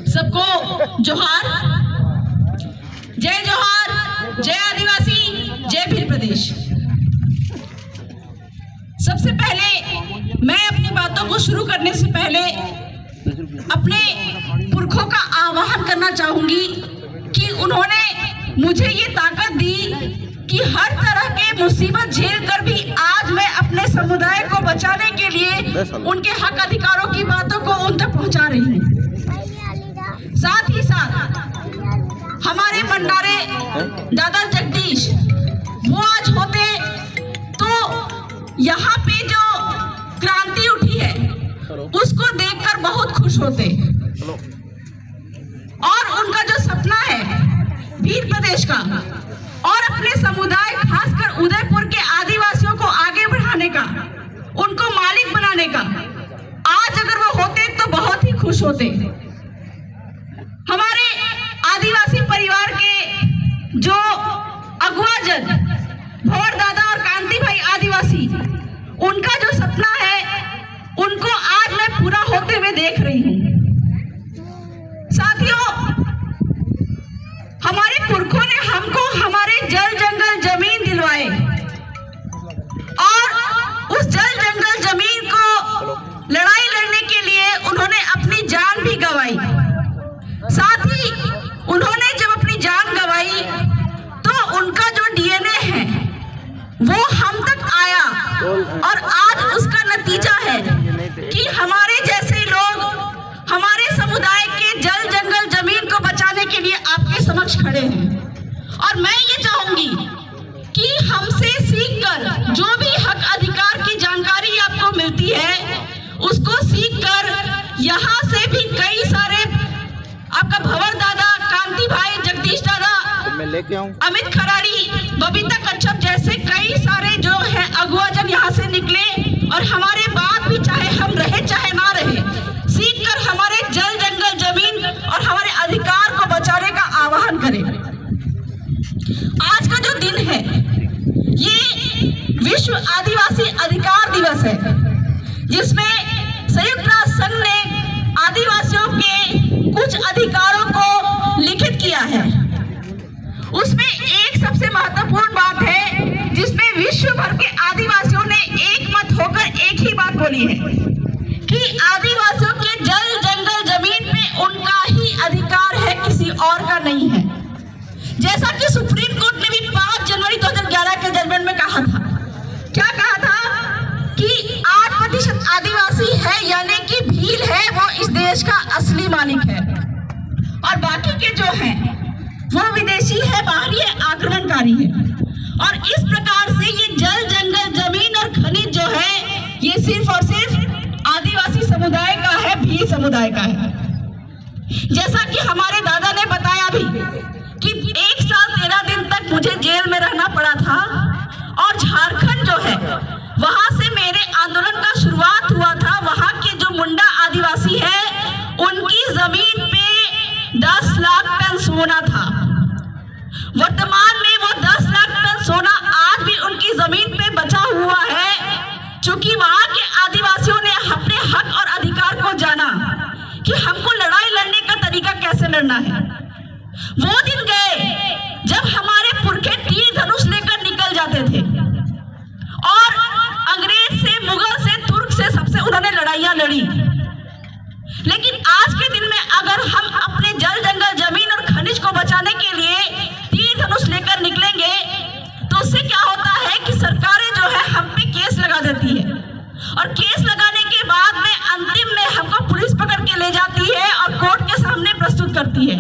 सबको जोहार, जय जोहार, जय आदिवासी, जय भील प्रदेश। सबसे पहले मैं अपनी बातों को शुरू करने से पहले अपने पुरखों का आह्वान करना चाहूंगी कि उन्होंने मुझे ये ताकत दी कि हर तरह के मुसीबत झेल कर भी आज मैं अपने समुदाय को बचाने के लिए उनके हक अधिकारों की बातों को उन तक पहुंचा रही हूँ। साथ ही साथ हमारे भंडारे दादा जगदीश वो आज होते तो यहाँ पे जो क्रांति उठी है उसको देखकर बहुत खुश होते और उनका जो सपना है भील प्रदेश का और अपने समुदाय खासकर उदयपुर के आदिवासियों को आगे बढ़ाने का, उनको मालिक बनाने का, आज अगर वो होते तो बहुत ही खुश होते। हमारे आदिवासी परिवार के जो अगुवाजन भंवर दादा और कांति भाई आदिवासी, उनका जो सपना है उनको आज मैं पूरा होते हुए देख रही हूँ। साथियों, हमारे पुरखों ने हमको हमारे जल जंगल जमीन दिलवाए और उस जल जंगल जमीन को लड़ाई लड़ने के लिए उन्होंने अपनी जान भी गंवाई। साथ ही उन्होंने जब अपनी जान गंवाई तो उनका जो डीएनए है वो हम तक आया और आज उसका नतीजा है कि हमारे जैसे लोग हमारे समुदाय के जल जंगल जमीन को बचाने के लिए आपके समक्ष खड़े हैं। और मैं ये चाहूंगी कि हमसे सीखकर जो भी हक अधिकार की जानकारी आपको मिलती है उसको सीखकर यहाँ से भी कई सारे आपका भंवर दादा, कांति भाई, जगदीश दादा, मैं लेके आऊं, अमित खराड़ी, बबीता कच्छप जैसे कई सारे जो है अगुवाजन यहाँ से निकले और हमारे बात भी चाहे हम रहे चाहे ना रहे सीखकर हमारे जल जंगल जमीन और हमारे अधिकार को बचाने का आह्वान करें। आज का जो दिन है ये विश्व आदिवासी अधिकार दिवस है, जिसमें संयुक्त राष्ट्र संघ ने आदिवासियों के कुछ अधिकारों को लिखित किया है। उसमें एक सबसे महत्वपूर्ण बात है जिसमें विश्व भर के आदिवासियों ने एक मत होकर एक ही बात बोली है कि आदिवासियों के जल जंगल जमीन पे उनका ही अधिकार है, किसी और का नहीं है। जैसा कि सुप्रीम कोर्ट ने भी 5 जनवरी 2011 के जजमेंट में कहा था, क्या कहा था कि 8% आदिवासी है यानी कि भील है वो इस देश का असली मालिक है और बाकी के जो हैं वो विदेशी है, बाहरी है, आक्रमणकारी है। और इस प्रकार से ये जल जंगल जमीन और खनिज जो है ये सिर्फ और सिर्फ आदिवासी समुदाय का है, भील समुदाय का है। जैसा कि हमारे दादा ने बताया भी कि 1 साल 13 दिन तक मुझे जेल में रहना पड़ा था और झारखंड जो है वहां से मेरे आंदोलन का शुरुआत हुआ था। वहां के जो मुंडा आदिवासी है उनकी जमीन पे 10 लाख टन सोना था। वर्तमान में वो 10 लाख टन सोना आज भी उनकी जमीन पे बचा हुआ है, क्योंकि वहां के आदिवासियों ने अपने हक और अधिकार को जाना कि हमको लड़ाई लड़ने का तरीका कैसे लड़ना है। वो दिन गए जब हमारे पुरखे तीर धनुष लेकर निकल जाते थे और अंग्रेज से, मुगल से, तुर्क से सबसे उन्होंने लड़ाइयां लड़ी। लेकिन आज के दिन में अगर हम अपने जल जंगल जमीन और खनिज को बचाने के लिए तीर धनुष लेकर निकलेंगे तो उससे क्या होता है कि सरकारें जो है हम पे केस लगा देती है और केस लगाने के बाद में अंतिम में हमको पुलिस पकड़ के ले जाती है और कोर्ट के सामने प्रस्तुत करती है।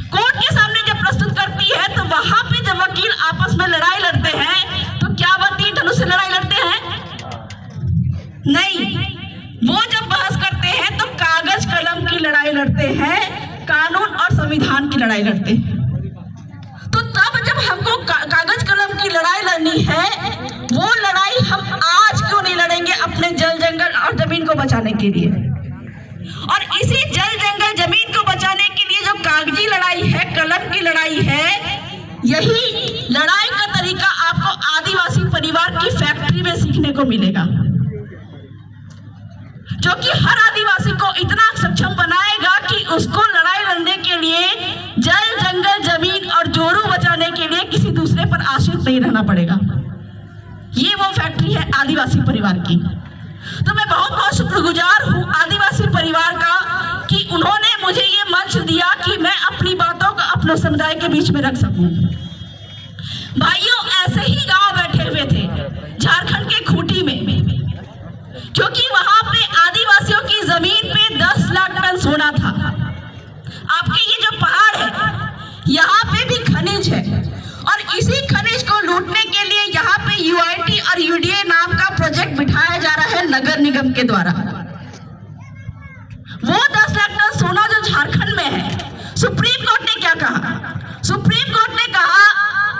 कोर्ट के सामने जब प्रस्तुत करती है तो वहां पे जब वकील आपस में लड़ाई लड़ते हैं तो क्या वह तीर धनुष से लड़ाई लड़ते हैं? नहीं, वो जब बहस करते हैं तो कागज कलम की लड़ाई लड़ते हैं, कानून और संविधान की लड़ाई लड़ते हैं। तो तब जब हमको कागज कलम की लड़ाई लड़नी है, वो लड़ाई हम आज क्यों नहीं लड़ेंगे अपने जल जंगल और जमीन को बचाने के लिए? और इसी जल जंगल जमीन को बचाने के लिए जो कागजी लड़ाई है, कलम की लड़ाई है, यही लड़ाई का तरीका आपको आदिवासी परिवार की फैक्ट्री में सीखने को मिलेगा। जो कि हर आदिवासी को इतना सक्षम बनाएगा कि उसको लड़ाई लड़ने के लिए जल जंगल जमीन और जोरू बचाने के लिए किसी दूसरे पर आश्रित नहीं रहना पड़ेगा। ये वो फैक्ट्री है आदिवासी परिवार की। तो मैं बहुत बहुत शुक्रगुजार हूँ आदिवासी परिवार का कि उन्होंने मुझे ये मंच दिया कि मैं अपनी बातों को अपने समुदाय के बीच में रख सकूं। भाइयों, ऐसे ही गांव बैठे हुए थे झारखंड के खूंटी में, क्योंकि वहां पे आदिवासियों की जमीन पे 10 लाख टन सोना था। आपके ये जो पहाड़ है यहाँ पे भी खनिज है और इसी खनिज को लूटने के लिए यहाँ पे यूआईटी और यूडीए नाम का प्रोजेक्ट बिठाया जा रहा है नगर निगम के द्वारा। वो 10 लाख टन सोना जो झारखंड में है, सुप्रीम कोर्ट ने क्या कहा? सुप्रीम कोर्ट ने कहा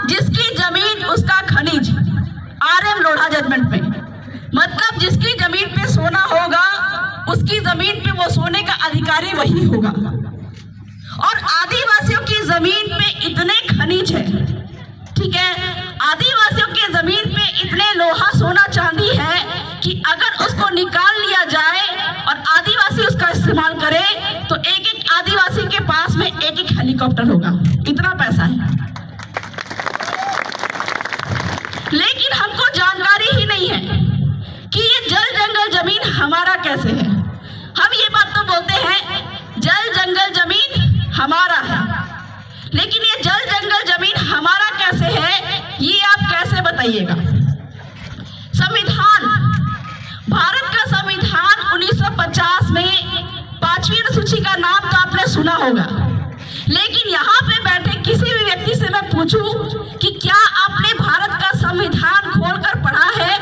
जिसकी जमीन उसका खनिज, आरएम लोढ़ा जजमेंट में, मतलब जिसकी जमीन पे सोना होगा उसकी जमीन पे वो सोने का अधिकारी वही होगा। और आदिवासियों की जमीन पे इतने खनिज है, ठीक है, आदिवासियों की जमीन पे इतने लोहा सोना चांदी है कि अगर उसको निकाल लिया जाए और आदिवासी उसका इस्तेमाल करे तो एक एक आदिवासी के पास में एक एक हेलीकॉप्टर होगा, इतना पैसा है। लेकिन हमको जानकारी ही नहीं है कि ये जल जंगल जमीन हमारा कैसे है। हम ये बात तो बोलते हैं जल जंगल जमीन हमारा है, लेकिन ये जल जंगल जमीन हमारा कैसे है ये आप कैसे बताइएगा? संविधान, भारत का संविधान 1950 में 5वीं अनुसूची का नाम तो आपने सुना होगा, लेकिन यहाँ पे बैठे किसी भी व्यक्ति से मैं पूछूं कि क्या आपने भारत का संविधान खोलकर पढ़ा है,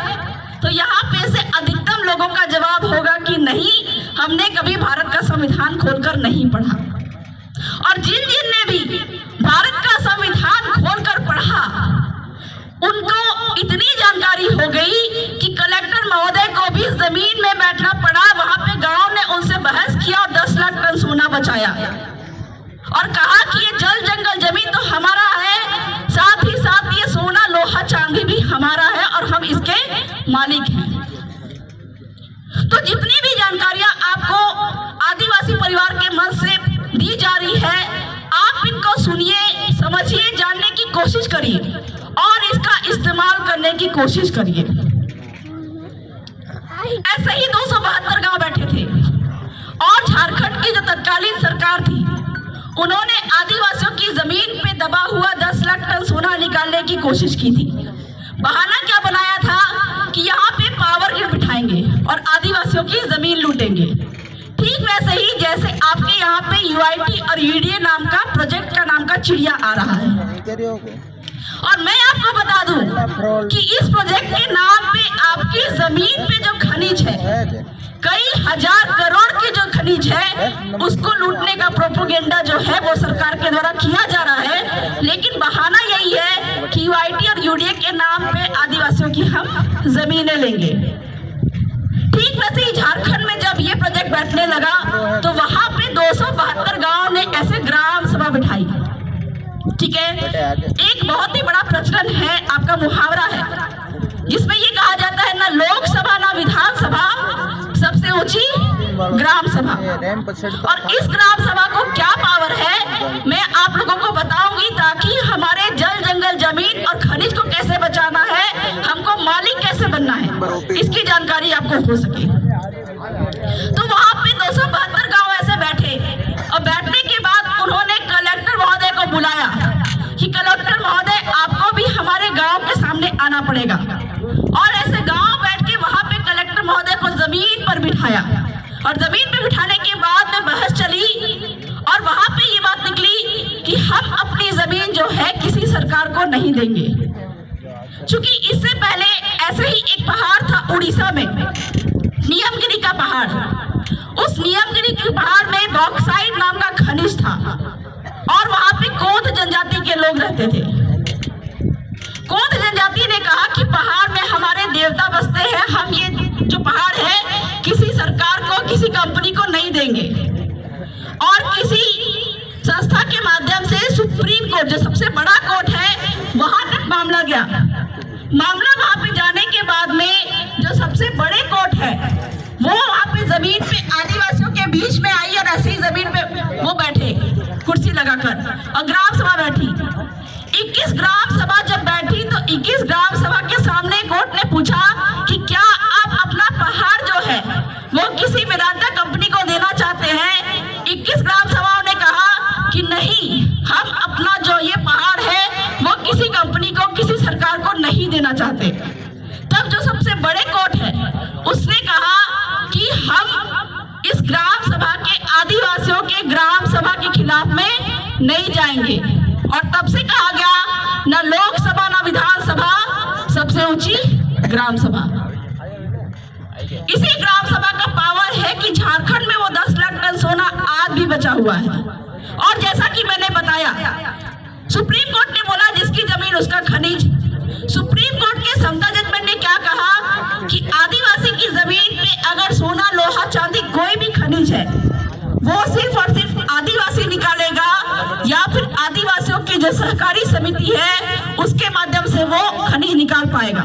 तो यहाँ पे से अधिकतम लोगों का जवाब होगा कि नहीं, हमने कभी भारत का संविधान खोलकर नहीं पढ़ा। और जिन जिन ने भी भारत का संविधान खोलकर पढ़ा उनको इतनी जानकारी हो गई कि कलेक्टर महोदय को भी जमीन में बैठना पड़ा। वहां पे गांव ने उनसे बहस किया और 10 लाख टन सोना बचाया और कहा कि ये जल जंगल जमीन तो हमारा है, साथ ही साथ ये सोना लोहा चांदी भी हमारा है और हम इसके मालिक हैं। तो जितनी भी जानकारियां आपको आदिवासी परिवार के मन से दी जा रही है, आप इनको सुनिए, समझिए, जानने की कोशिश करिए और इसका इस्तेमाल करने की कोशिश करिए। ऐसे ही 272 गांव बैठे थे और झारखंड की जो तत्कालीन सरकार थी उन्होंने आदिवासियों की जमीन पे दबा हुआ 10 लाख टन सोना निकालने की कोशिश की थी। बहाना क्या बनाया था कि यहाँ पे पावर ग्रिड बिठाएंगे और आदिवासियों की जमीन लूटेंगे। ठीक वैसे ही जैसे आपके यहाँ पे यूआईटी और यूडीए नाम का प्रोजेक्ट का नाम का चिड़िया आ रहा है। और मैं आपको बता दूं कि इस प्रोजेक्ट के नाम पे आपकी जमीन पे जो खनिज है, कई हजार करोड़ की जो खनिज है, उसको लूटने का प्रोपोगेंडा जो है वो सरकार के द्वारा किया जा रहा है। लेकिन बहाना यही है कि यूआईटी और यूडीए के नाम पे आदिवासियों की हम जमीनें लेंगे। ठीक वैसे ही झारखंड में जब ये प्रोजेक्ट बैठने लगा तो वहां पे 272 गांव ने ऐसे ग्राम सभा बिठाई। ठीक है, एक बहुत ही बड़ा प्रचलन है, आपका मुहावरा है, जिसमें ये कहा जाता है ना लोकसभा ना विधानसभा, सबसे ऊंची ग्राम सभा। और इस ग्राम सभा को क्या पावर है मैं आप लोगों को बताऊंगी, ताकि हमारे जल जंगल जमीन और खनिज को कैसे बचाना है, हमको मालिक कैसे बनना है, इसकी जानकारी आपको हो सके। तो वहां पे 272 गांव ऐसे बैठे और बैठने के बाद उन्होंने कलेक्टर महोदय को बुलाया कि कलेक्टर महोदय आपको भी हमारे गांव के सामने आना पड़ेगा। और ऐसे गांव बैठ के वहां पे कलेक्टर महोदय को जमीन पर बिठाया और जमीन पे बिठाने के बाद में बहस चली और वहां पे ये बात निकली कि हम अपनी जमीन जो है किसी सरकार को नहीं देंगे। क्योंकि इससे पहले ऐसे ही एक पहाड़ था उड़ीसा में, नियमगिरी का पहाड़। उस नियमगिरी के पहाड़ में बॉक्साइट नाम का खनिज था और वहां पे कोंद जनजाति के लोग रहते थे। कोंद जनजाति ने कहा कि पहाड़ में हमारे देवता बसते हैं, हम ये जो पहाड़ है किसी सरकार को, किसी कंपनी को नहीं देंगे। और किसी संस्था के माध्यम से सुप्रीम कोर्ट, जो सबसे बड़ा कोर्ट है, वहां तक मामला गया। मामला वहां पे जाने के बाद में जो सबसे बड़े कोर्ट है वो वहां पे जमीन खिलाफ में नहीं जाएंगे। और तब से कहा गया न लोकसभा न विधानसभा, सबसे ऊंची ग्राम सभा। इसी ग्राम सभा का पावर है कि झारखंड में वो 10 लाख टन सोना आज भी बचा हुआ है। और जैसा कि मैंने बताया, सुप्रीम कोर्ट ने बोला जिसकी जमीन उसका खनिज। सुप्रीम कोर्ट के समता जजमेंट ने क्या कहा कि आदिवासी की जमीन पे अगर सोना, लोहा, चांदी कोई भी खनिज है, वो सिर्फ और सिर्फ आदिवासी निकालेगा या फिर आदिवासियों की जो सहकारी समिति है उसके माध्यम से वो खनिज निकाल पाएगा।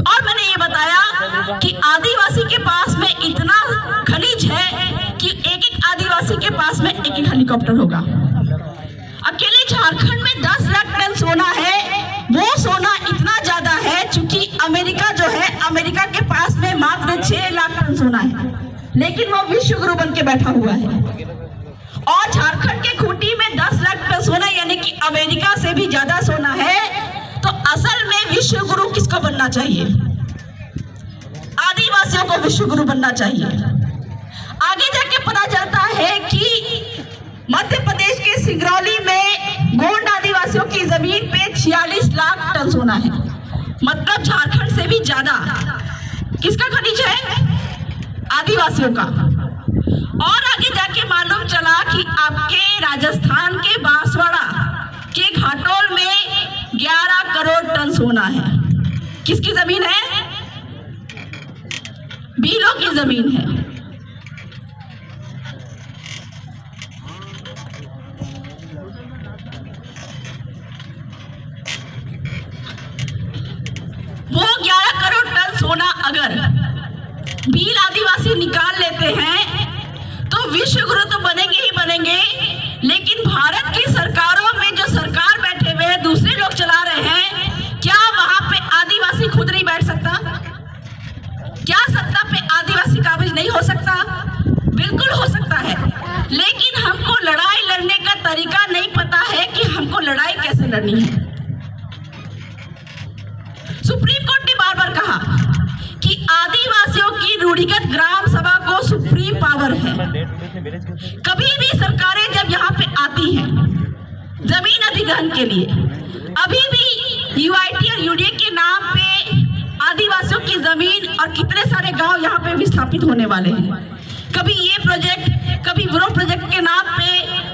और मैंने ये बताया कि आदिवासी के पास में इतना खनिज है कि एक एक आदिवासी के पास में एक एक हेलीकॉप्टर होगा। अकेले झारखंड में 10 लाख टन सोना है। वो सोना इतना ज्यादा है चूंकि अमेरिका जो है, अमेरिका के पास में मात्र 6 लाख टन सोना है, लेकिन वो विश्व गुरु बन के बैठा हुआ है। और झारखंड के खूंटी में 10 लाख टन सोना यानी कि अमेरिका से भी ज्यादा सोना है। तो असल में विश्व गुरु किसको बनना चाहिए? आदिवासियों को विश्व गुरु बनना चाहिए। आगे जाके पता चलता है कि मध्य प्रदेश के सिंगरौली में गोंड आदिवासियों की जमीन पे 46 लाख टन सोना है, मतलब झारखंड से भी ज्यादा। किसका खनिज है? आदिवासियों का। और आगे जाके मालूम चला कि आपके राजस्थान के बांसवाड़ा के घाटोल में 11 करोड़ टन सोना है। किसकी जमीन है? बीलों की जमीन है। वो 11 करोड़ टन सोना अगर भील आदिवासी निकाल लेते हैं तो विश्व गुरु तो बनेंगे ही बनेंगे, लेकिन भारत की सरकारों में जो सरकार बैठे हुए हैं, दूसरे लोग चला रहे हैं, क्या वहां पे आदिवासी खुद नहीं बैठ सकता? क्या सत्ता पे आदिवासी काबिज नहीं हो सकता? बिल्कुल हो सकता है, लेकिन हमको लड़ाई लड़ने का तरीका नहीं पता है कि हमको लड़ाई कैसे लड़नी है। सुप्रीम कोर्ट ने बार बार कहा कि आदिवासियों की रूढ़िगत ग्राम सभा को सुप्रीम पावर है। कभी भी सरकारें जब यहाँ पे आती हैं जमीन अधिग्रहण के लिए, अभी भी यूआईटी और यूडीए के नाम पे आदिवासियों की जमीन और कितने सारे गांव यहाँ पे विस्थापित होने वाले हैं। कभी ये प्रोजेक्ट, कभी वो प्रोजेक्ट के नाम पे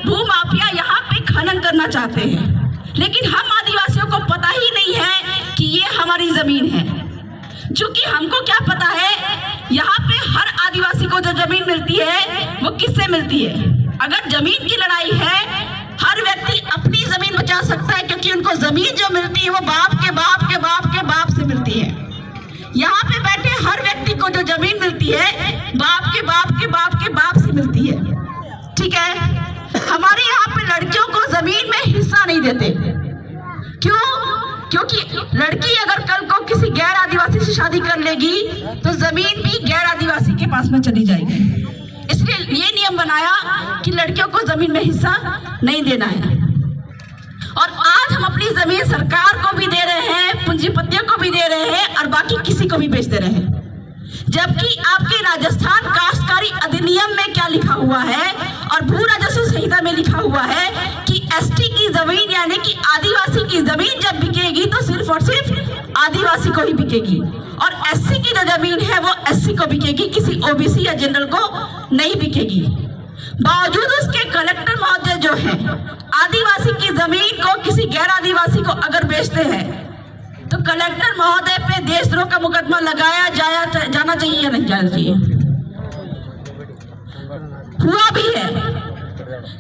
भूमाफिया यहाँ पे खनन करना चाहते हैं, लेकिन हम आदिवासियों को पता ही नहीं है कि ये हमारी जमीन है। क्योंकि हमको क्या पता है, यहाँ पे हर आदिवासी को जो जमीन मिलती है वो किससे मिलती है? अगर जमीन की लड़ाई है, हर व्यक्ति अपनी जमीन बचा सकता है, क्योंकि उनको जमीन जो मिलती है वो बाप के बाप के बाप के बाप से मिलती है। यहाँ पे बैठे हर व्यक्ति को जो जमीन मिलती है बाप के बाप के बाप के बाप से मिलती है। ठीक है, हमारे यहाँ पे लड़कियों को जमीन में हिस्सा नहीं देते। क्यों? क्योंकि लड़की अगर कल को किसी गैर आदिवासी से शादी कर लेगी तो जमीन भी गैर आदिवासी के पास में चली जाएगी। इसलिए ये नियम बनाया कि लड़कियों को जमीन में हिस्सा नहीं देना है। और आज हम अपनी जमीन सरकार को भी दे रहे हैं, पूंजीपतियों को भी दे रहे हैं और बाकी किसी को भी बेच दे रहे हैं। जबकि आपके राजस्थान काश्तकारी अधिनियम में क्या लिखा हुआ है और भू राजस्व संहिता में लिखा हुआ है कि एसटी की जमीन यानी कि आदिवासी की जमीन जब बिकेगी तो सिर्फ और सिर्फ आदिवासी को ही बिकेगी, और एससी की जो जमीन है वो एससी को बिकेगी, किसी ओबीसी या जनरल को नहीं बिकेगी। बावजूद उसके कलेक्टर महोदय जो है आदिवासी की जमीन को किसी गैर आदिवासी को अगर बेचते हैं तो कलेक्टर महोदय पे देशद्रोह का मुकदमा लगाया जाना चाहिए या नहीं जाना चाहिए? हुआ भी है।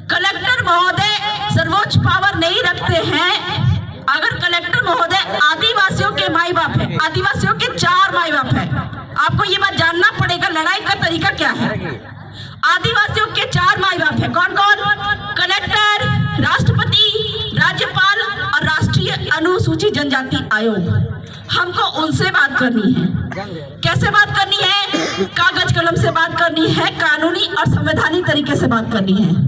कलेक्टर महोदय सर्वोच्च पावर नहीं रखते हैं। अगर कलेक्टर महोदय आदिवासियों के माई बाप है, आदिवासियों के 4 माई बाप है, आपको ये बात जानना पड़ेगा लड़ाई का तरीका क्या है। आदिवासियों के 4 माई बाप है, कौन कौन? कलेक्टर, राष्ट्रपति, राज्यपाल और राष्ट्रीय अनुसूचित जनजाति आयोग। हमको उनसे बात करनी है। कैसे बात करनी है? कागज कलम से बात करनी है, कानूनी और संवैधानिक तरीके से बात करनी है।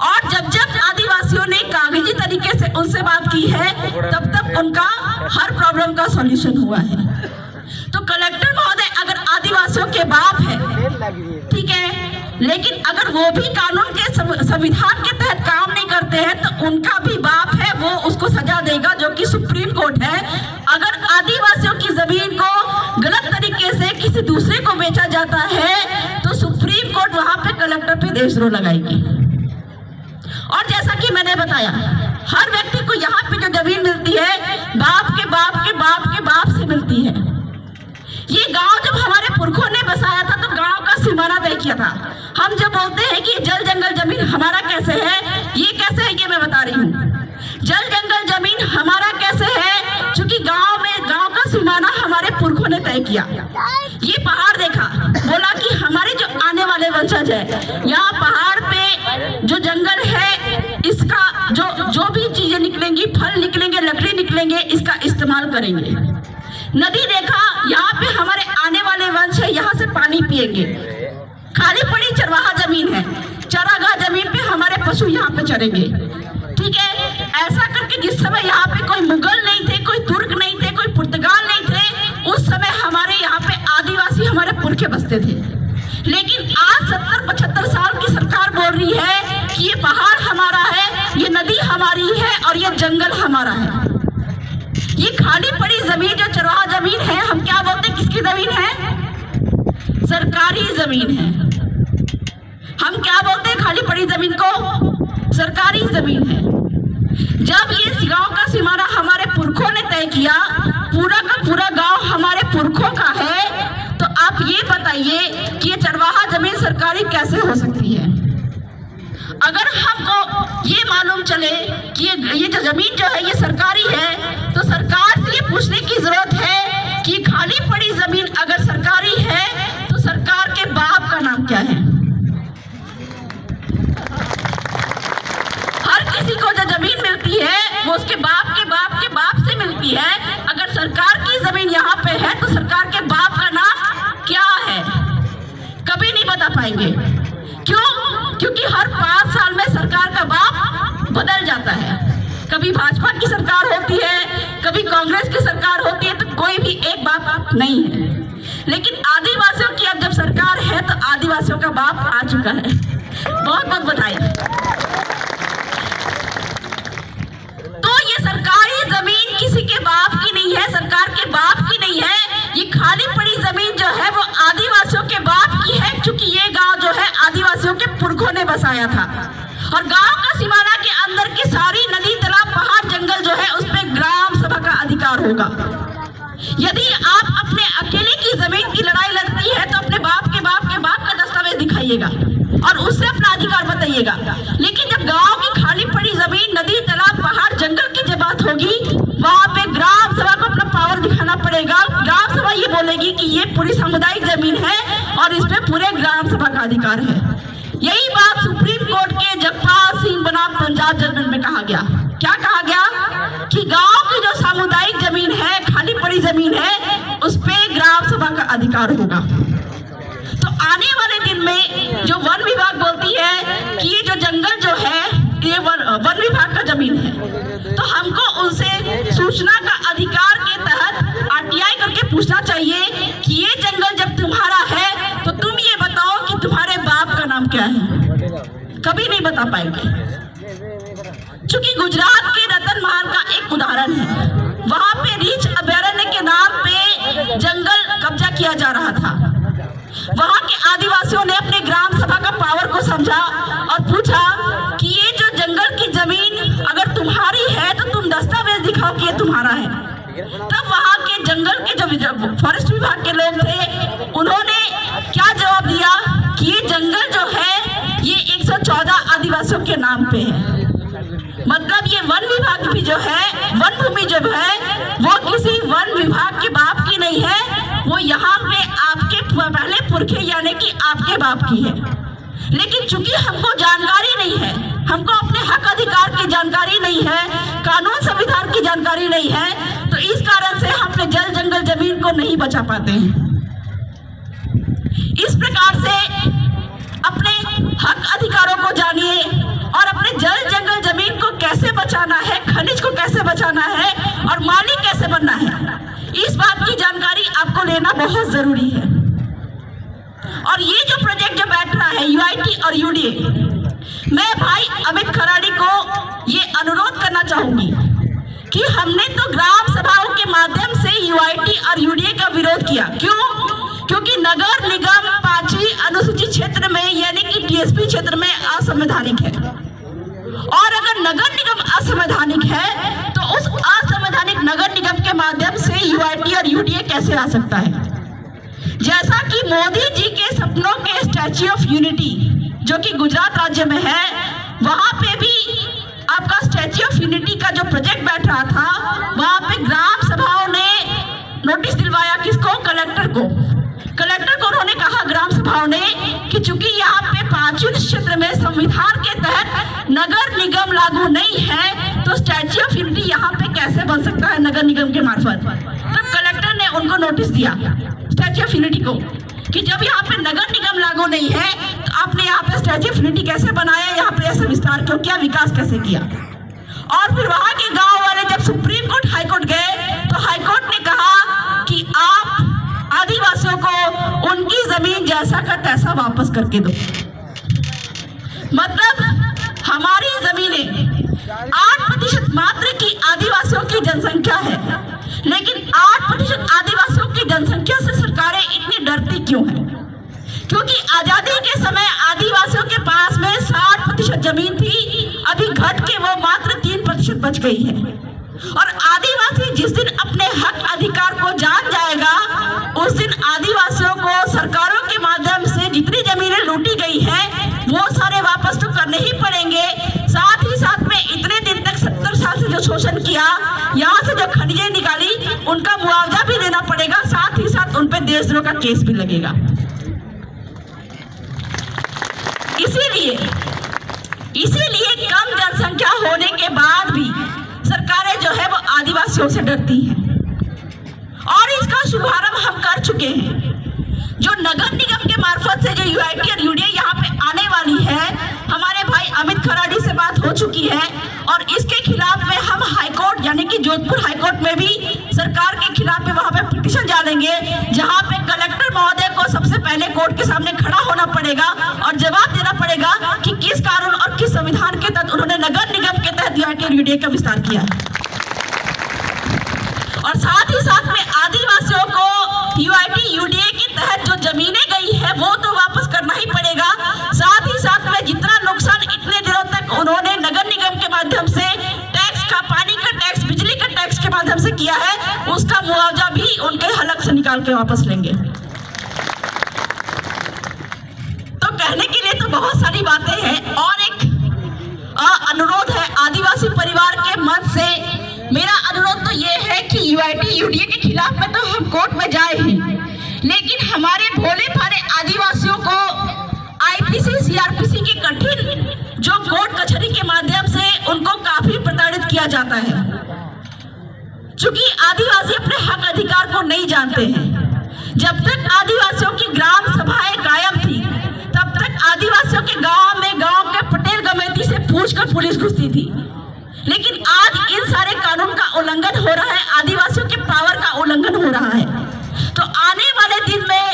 और जब जब आदिवासियों ने कागजी तरीके से उनसे बात की है तब तब उनका हर प्रॉब्लम का सॉल्यूशन हुआ है। तो कलेक्टर महोदय अगर आदिवासियों के बाप है, ठीक है, लेकिन अगर वो भी कानून के संविधान के तहत काम नहीं करते हैं तो उनका भी बाप है, वो उसको सजा देगा, जो कि सुप्रीम कोर्ट है। अगर आदिवासियों की जमीन को गलत तरीके से किसी दूसरे को बेचा जाता है तो सुप्रीम कोर्ट वहां पे कलेक्टर पे देशद्रोह लगाएगी। और जैसा कि मैंने बताया, हर व्यक्ति को यहाँ पे जो जमीन मिलती है बाप के बाप के बाप के बाप से मिलती है। ये गांव जब हमारे पुरखों ने बसाया था तो गांव का सीमाना तय किया था। हम जब बोलते हैं कि जल जंगल जमीन हमारा कैसे है, ये कैसे है, ये मैं बता रही हूँ। जल जंगल जमीन हमारा कैसे है, क्योंकि गांव का सीमाना हमारे पुरखों ने तय किया। ये पहाड़ देखा, बोला कि हमारे जो आने वाले वंशज है, यहाँ पहाड़ पे जो जंगल है इसका जो भी चीजें निकलेंगी, फल निकलेंगे, लकड़ी निकलेंगे, इसका इस्तेमाल करेंगे। नदी देखा, यहाँ पे हमारे आने वाले वंश है, यहाँ से पानी पिएंगे। खाली पड़ी चरवाहा जमीन है, चरागाह जमीन पे हमारे पशु यहाँ पे चरेंगे। ठीक है, ऐसा करके जिस समय यहाँ पे कोई मुगल नहीं थे, कोई तुर्क नहीं थे, कोई पुर्तगाल नहीं थे, उस समय हमारे यहाँ पे आदिवासी हमारे पुरखे बसते थे। लेकिन आज 70-75 साल की सरकार बोल रही है कि ये पहाड़ हमारा है, ये नदी हमारी है और ये जंगल हमारा है। ये खाली पड़ी जमीन जो चरवाहा जमीन है, हम क्या बोलते हैं, किसकी जमीन है? सरकारी जमीन है। हम क्या बोलते हैं खाली पड़ी जमीन को? सरकारी जमीन है। जब ये गांव का सीमाना हमारे पुरखों ने तय किया, पूरा का पूरा गांव हमारे पुरखों का है, तो आप ये बताइए कि ये चरवाहा जमीन सरकारी कैसे हो सकती है? अगर हमको ये मालूम चले कि ये जो जमीन जो है ये सरकारी है, तो सरकार से ये पूछने की जरूरत है कि खाली पड़ी जमीन अगर सरकारी है तो सरकार के बाप का नाम क्या है? हर किसी को जो जमीन मिलती है वो उसके बाप के बाप के बाप से मिलती है। अगर सरकार की जमीन यहाँ पे है तो सरकार के बाप का नाम क्या है? कभी नहीं बता पाएंगे। क्यों? क्योंकि हर 5 साल में सरकार का बाप बदल जाता है। कभी भाजपा की सरकार होती है, कभी कांग्रेस की सरकार होती है, तो कोई भी एक बाप नहीं है। लेकिन आदिवासियों की अब जब सरकार है तो आदिवासियों का बाप आ चुका है। बहुत बहुत बधाई। तो ये सरकारी जमीन किसी के बाप की नहीं है, सरकार के बाप की नहीं है। ये खाली पड़ी जमीन जो है वो आदिवासियों के बाप की है, क्योंकि ये गांव जो है आदिवासियों के पुरखों ने बसाया था। और गांव का सीमाना के अंदर की सारी नदी, तालाब, पहाड़, जंगल जो है उस पे ग्राम सभा का अधिकार होगा। यदि आप अपने अकेले की जमीन की लड़ाई लड़ती है तो अपने बाप के बाप के बाप का दस्तावेज दिखाइएगा और उससे अपना अधिकार बताइएगा। लेकिन जब गांव की खाली पड़ी जमीन, नदी, तालाब, पहाड़, जंगल की जब बात होगी, वहां पे ग्राम सभा को अपना पावर दिखाना पड़ेगा। ग्राम सभा ये बोलेगी कि ये पूरी सामुदायिक जमीन है और इस पे पूरे ग्राम सभा का अधिकार है। यही बात सुप्रीम कोर्ट के जगपाल सिंह बनाम पंजाब जजमेंट में कहा गया। क्या कहा गया? कि गांव की जो सामुदायिक जमीन है, खाली पड़ी जमीन है, उस पे ग्राम सभा का अधिकार होगा। तो आने वाले दिन में जो वन विभाग बोलती है कि ये जो जंगल जो है ये वन विभाग का जमीन है, तो हमको उनसे सूचना का अधिकार के तहत आरटीआई करके पूछना चाहिए कि ये जंगल जब तुम्हारा है तो तुम ये बताओ कि तुम्हारे बाप का नाम क्या है। कभी नहीं बता पाएंगे। क्योंकि गुजरात के रतन महल का एक उदाहरण है, वहां पे रीछ अभयारण्य के नाम पे जंगल कब्जा किया जा रहा था। वहां के आदिवासियों ने अपने ग्राम सभा का पावर को समझा और पूछा कि ये जो जंगल की जमीन अगर तुम्हारी है तो तुम दस्तावेज दिखाओ कि ये तुम्हारा है। तब वहां के जंगल के जो फॉरेस्ट विभाग के लोग थे, उन्होंने क्या जवाब दिया कि ये जंगल जो है ये 114 आदिवासियों के नाम पे है। मतलब ये वन विभाग भी जो है, वन भूमि जो है वो किसी वन विभाग के बाप की नहीं है, वो यहाँ पे आपके पहले पुरखे यानी कि आपके बाप की है। लेकिन चूंकि हमको जानकारी नहीं है, हमको अपने हक अधिकार की जानकारी नहीं है, कानून संविधान की जानकारी नहीं है, तो इस कारण से हम अपने जल जंगल जमीन को नहीं बचा पाते हैं। इस प्रकार से अपने हक अधिकारों को जानिए और अपने जल जंगल जमीन को कैसे बचाना है, खनिज को कैसे बचाना है और मालिक कैसे बनना है, इस बात की जानकारी आपको लेना बहुत जरूरी है। और ये जो प्रोजेक्ट जो बैठ रहा है यूआईटी और यूडीए, मैं भाई अमित खराड़ी को ये अनुरोध करना चाहूंगी कि हमने तो ग्राम सभाओं के माध्यम से यूआईटी और यूडीए का विरोध किया। क्यों? क्योंकि नगर निगम 5वीं अनुसूचित क्षेत्र में यानी कि टीएसपी क्षेत्र में असंवैधानिक है, और अगर नगर निगम असंवैधानिक है तो उस असंवैधानिक नगर निगम के माध्यम से यूआईटी और यूडीए कैसे आ सकता है? जैसा कि मोदी जी के सपनों के स्टैच्यू ऑफ यूनिटी जो कि गुजरात राज्य में है, वहां पे भी आपका स्टैच्यू ऑफ यूनिटी का जो प्रोजेक्ट बैठ रहा था, वहां पे ग्राम सभाओं ने नोटिस दिलवाया किसको? कलेक्टर को उन्होंने कहा ग्राम सभाओं ने कि चूंकि यहाँ पे 5वीं क्षेत्र में संविधान के तहत नगर निगम लागू नहीं है तो स्टैच्यू ऑफ यूनिटी यहाँ पे कैसे बन सकता है नगर निगम के मार्फत। तब कलेक्टर ने उनको नोटिस दिया स्टैच्यू ऑफ यूनिटी को कि जब यहाँ पे नगर निगम लागू नहीं है तो आपने यहाँ पे स्टैच्यू ऑफ यूनिटी कैसे बनाया, यहाँ पे ऐसा विस्तार क्यों किया, विकास कैसे किया। और फिर वहां के गांव वाले जब सुप्रीम कोर्ट हाईकोर्ट गए तो हाईकोर्ट ने कहा कि आप आदिवासियों को उनकी जमीन जैसा का तैसा वापस करके दो। मतलब हमारी जमीनें 8% मात्र की आदिवासियों की जनसंख्या है, लेकिन 8% आदिवासियों की जनसंख्या से सरकारें इतनी डरती क्यों हैं? क्योंकि आजादी के समय आदिवासियों के पास में 60% जमीन थी, अभी घट के वो मात्र 3% बच गई है। और आदिवासी जिस दिन अपने हक अधिकार को जान जाएगा उस दिन आदिवासियों को सरकारों के माध्यम से जितनी जमीनें लूटी गई हैं वो सारे वापस तो करने ही पड़ेंगे। साथ ही साथ में इतने दिन तक 70 साल से जो शोषण किया, यहाँ से जो खनिजें निकाली, उनका मुआवजा भी देना पड़ेगा, साथ ही साथ उन पे देशद्रोह का केस भी लगेगा। इसीलिए कम जनसंख्या होने के बाद भी सरकारें जो है वो आदिवासियों से डरती हैं, और इसका शुभारंभ हम कर चुके हैं। जो नगर निगम के मार्फत से जो यूआईटी और यूडीए यहाँ पे आने वाली है, हमारे भाई अमित खराड़ी से बात हो चुकी है, और इसके खिलाफ में हम हाईकोर्ट यानी कि जोधपुर हाईकोर्ट में भी सरकार के खिलाफ में वहां पे पिटीशन डालेंगे, जहां पे कलेक्टर महोदय को सबसे पहले कोर्ट के सामने खड़ा होना पड़ेगा और जवाब देना पड़ेगा कि किस कानून और किस संविधान के तहत उन्होंने नगर निगम के तहत यूआईटी और यूडीए का विस्तार किया। और साथ ही साथ में आदिवासियों को यूआईटी यूडीए के तहत जो जमीनें गई है वो तो वापस करना ही पड़ेगा। साथ ही साथ में जितना नुकसान इतने दिनों तक उन्होंने नगर निगम के माध्यम से टैक्स का, पानी का टैक्स, बिजली का टैक्स के माध्यम से किया है, उसका मुआवजा भी उनके हलक से निकाल के वापस लेंगे। तो कहने के लिए तो बहुत सारी बातें हैं, और एक अनुरोध है आदिवासी परिवार के मन से। मेरा अनुरोध तो ये है कि यूआईटी यूडीए के खिलाफ में तो हम कोर्ट में जाए ही, लेकिन हमारे भोले भाले आदिवासियों को आईपीसी सीआरपीसी के कठिन जो कोर्ट कचहरी के माध्यम से उनको काफी प्रताड़ित किया जाता है। चूंकि आदिवासी अपने हक अधिकार को नहीं जानते हैं। जब तक आदिवासियों की ग्राम सभाएं कायम थी तब तक आदिवासियों के गांव में गांव के पटेल कमेटी से पूछकर पुलिस घुसती थी, लेकिन आज इन सारे कानून का उल्लंघन हो रहा है, आदिवासियों के पावर का उल्लंघन हो रहा है। तो आने वाले दिन में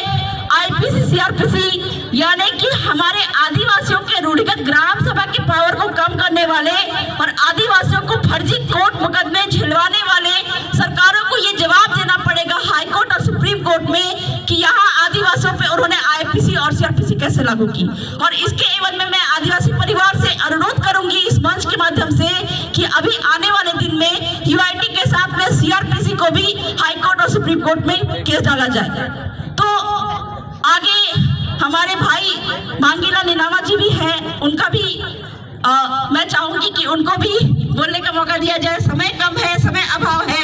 आईपीसी सीआरपीसी यानी कि हमारे आदिवासियों के रूढ़िगत ग्राम सभा के पावर को कम करने वाले और आदिवासियों को फर्जी कोर्ट मुकदमे झिलवाने वाले सरकारों को ये जवाब देना पड़ेगा हाईकोर्ट और सुप्रीम कोर्ट में कि यहाँ आदिवासियों पे उन्होंने आईपीसी और सीआरपीसी कैसे लागू की। और इसके एवज में मैं आदिवासी परिवार से अनुरोध करूंगी इस मंच के माध्यम से कि अभी आने वाले दिन में यूआईटी के साथ में सीआरपीसी को भी हाईकोर्ट और सुप्रीम कोर्ट में केस डाला जाए। तो आगे हमारे भाई मांगीलाल नीनामा जी भी हैं, उनका भी मैं चाहूंगी कि उनको भी बोलने का मौका दिया जाए। समय कम है, समय अभाव है।